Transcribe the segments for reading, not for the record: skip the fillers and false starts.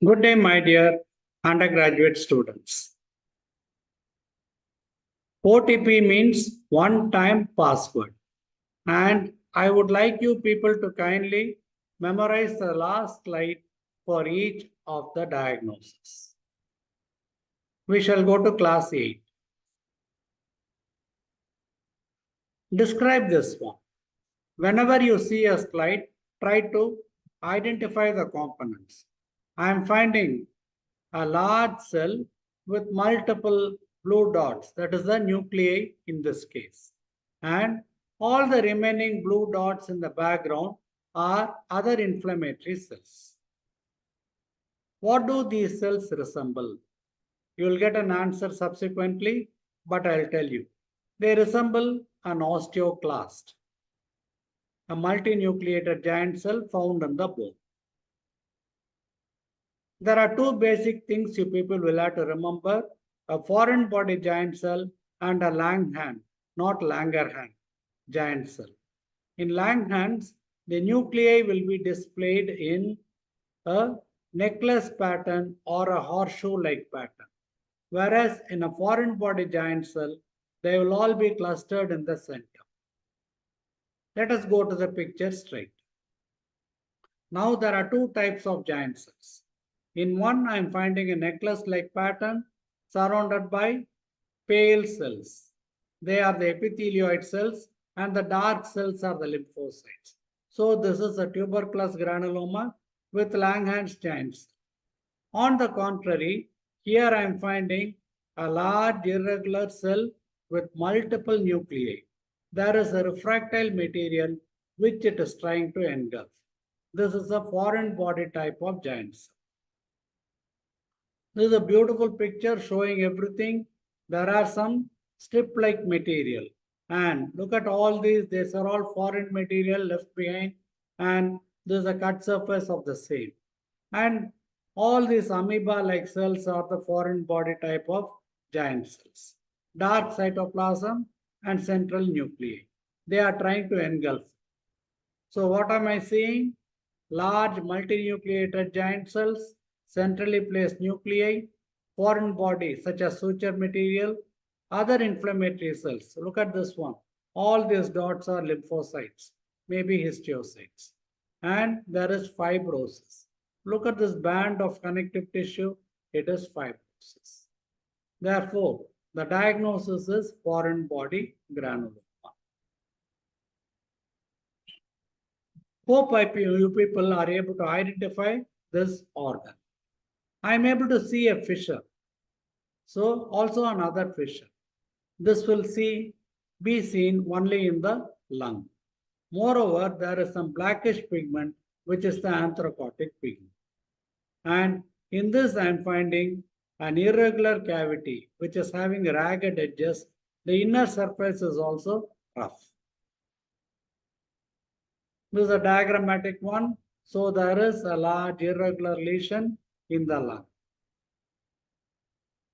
Good day, my dear undergraduate students. OTP means one time password. And I would like you people to kindly memorize the last slide for each of the diagnoses. We shall go to class 8. Describe this one. Whenever you see a slide, try to identify the components. I am finding a large cell with multiple blue dots, that is the nuclei in this case. And all the remaining blue dots in the background are other inflammatory cells. What do these cells resemble? You will get an answer subsequently, but I'll tell you. They resemble an osteoclast, a multinucleated giant cell found in the bone. There are two basic things you people will have to remember: a foreign body giant cell and a Langhans, not Langerhans, giant cell. In Langhans, the nuclei will be displayed in a necklace pattern or a horseshoe-like pattern, whereas in a foreign body giant cell, they will all be clustered in the center. Let us go to the picture straight. Now there are two types of giant cells. In one, I am finding a necklace-like pattern surrounded by pale cells. They are the epithelioid cells and the dark cells are the lymphocytes. So this is a tuberculous granuloma with Langhans giant cell. On the contrary, here I am finding a large irregular cell with multiple nuclei. There is a refractile material which it is trying to engulf. This is a foreign body type of giant cell. This is a beautiful picture showing everything. There are some strip-like material. And look at all these are all foreign material left behind. And this is a cut surface of the same. And all these amoeba-like cells are the foreign body type of giant cells. Dark cytoplasm and central nuclei. They are trying to engulf. So what am I seeing? Large multinucleated giant cells, centrally placed nuclei, foreign body such as suture material, other inflammatory cells. Look at this one. All these dots are lymphocytes, maybe histiocytes. And there is fibrosis. Look at this band of connective tissue. It is fibrosis. Therefore, the diagnosis is foreign body granuloma. Hope you people are able to identify this organ. I am able to see a fissure. So also another fissure. This will be seen only in the lung. Moreover, there is some blackish pigment which is the anthracotic pigment. And in this I am finding an irregular cavity which is having ragged edges. The inner surface is also rough. This is a diagrammatic one. So there is a large irregular lesion in the lung.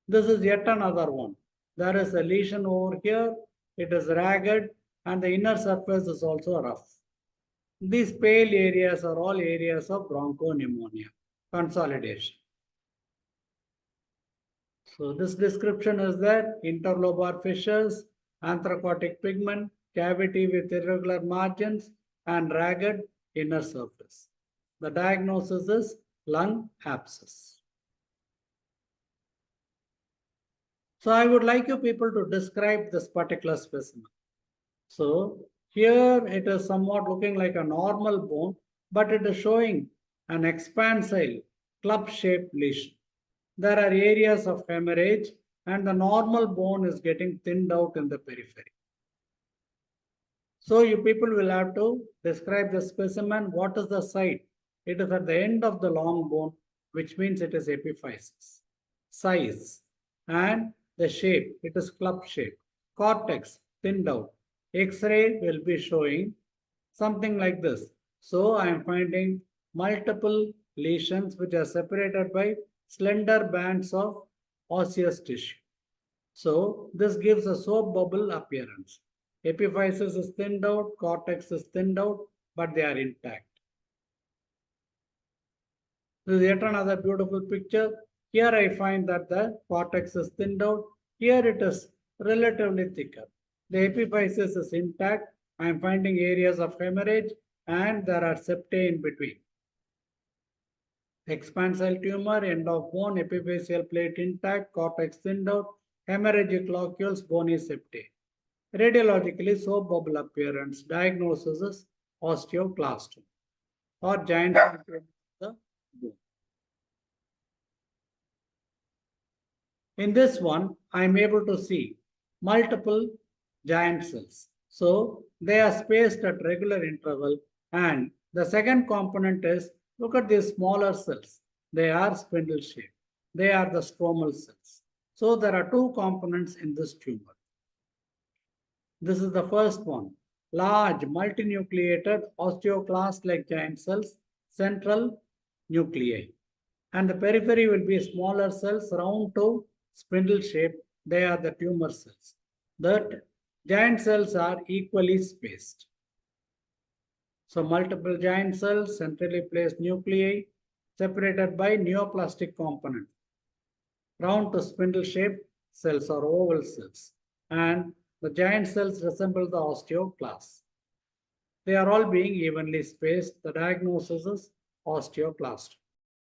This is yet another one. There is a lesion over here. It is ragged and the inner surface is also rough. These pale areas are all areas of bronchopneumonia, consolidation. So this description is there: interlobar fissures, anthracotic pigment, cavity with irregular margins, and ragged inner surface. The diagnosis is lung abscess. So I would like you people to describe this particular specimen. So here it is somewhat looking like a normal bone, but it is showing an expansile club-shaped lesion. There are areas of hemorrhage and the normal bone is getting thinned out in the periphery. So you people will have to describe the specimen. What is the site? It is at the end of the long bone, which means it is epiphysis. Size and the shape, it is club shape. Cortex thinned out. X-ray will be showing something like this. So I am finding multiple lesions which are separated by slender bands of osseous tissue. So this gives a soap bubble appearance. Epiphysis is thinned out, cortex is thinned out, but they are intact. This is yet another beautiful picture. Here I find that the cortex is thinned out. Here it is relatively thicker. The epiphysis is intact. I am finding areas of hemorrhage and there are septae in between. Expansile tumor, end of bone, epiphyseal plate intact, cortex thinned out, hemorrhagic locules, bony septae. Radiologically, soap bubble appearance. Diagnosis is osteoclastic or giant cell tumor of the bone. In this one, I am able to see multiple giant cells. So they are spaced at regular interval. And the second component is, look at these smaller cells. They are spindle shaped. They are the stromal cells. So there are two components in this tumor. This is the first one. Large multinucleated osteoclast-like giant cells, central nuclei. And the periphery will be smaller cells, round to spindle shape. They are the tumor cells. The giant cells are equally spaced. So multiple giant cells, centrally placed nuclei, separated by neoplastic component. Round to spindle shape cells or oval cells. And the giant cells resemble the osteoclasts. They are all being evenly spaced. The diagnosis is osteoclast.